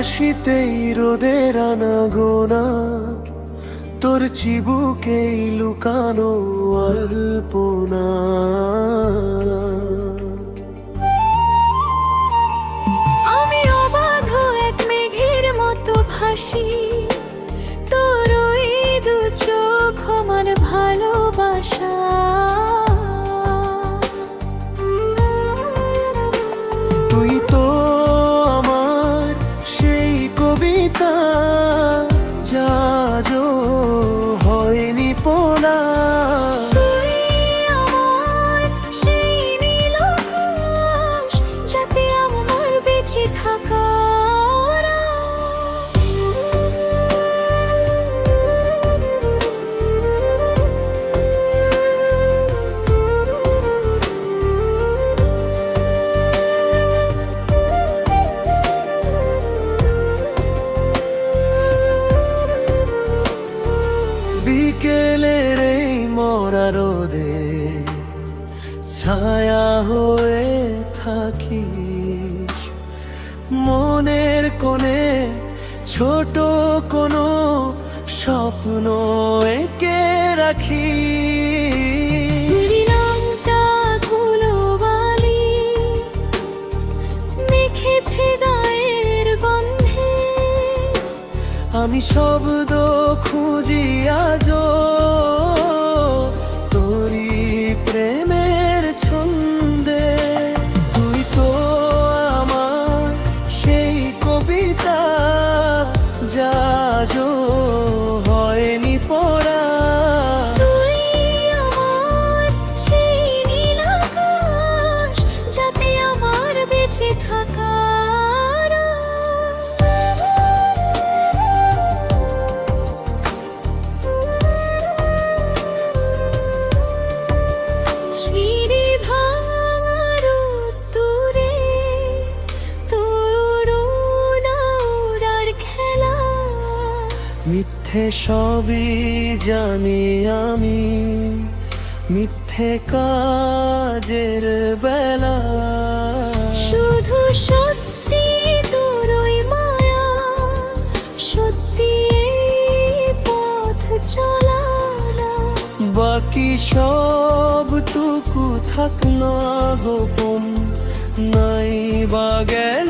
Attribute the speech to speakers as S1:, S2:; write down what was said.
S1: হাসিতেই রোদের আনাগোনা, তোর চিবুকেই লুকানো অল্পনা।
S2: আমি অবাধ এক মেঘের মতো ভাসি, তোর ওই দু চোখ আমার ভালোবাসা।
S1: তুই তো আমার সেই কবিতা, যা আজও হয়নি পড়া।
S2: তুই আমার সেই নীল আকাশ, যাতে আমার বেঁচে থাকার
S1: বিকেলের এই মরা রোদে ছায়া হয়ে থাকিস, মনের কোণে ছোট কোনো স্বপ্ন এঁকে রাখি।
S2: রংটা ধুলোবালি মেখেছে গায়ের গন্ধে,
S1: আমি শব্দ খুঁজি আজও তোরি প্রেমের ছন্দে। তুই তো আমার সেই কবিতা, যা আজও হয়নি পড়া।
S2: তুই আমার সেই নীল আকাশ, যাতে আমার বেঁচে থাকার সিঁড়ি ভাঙার উত্তরে তোর উড়ার খেলা।
S1: মিথ্যে সবই জানি আমি, মিথ্যে কাজের বেলা।
S2: শুধু সত্যি তোর ওই মায়া, সত্যি এই পথ চলা না।
S1: বাকি সবটুকু থাক না গোপন, নাই বা গেল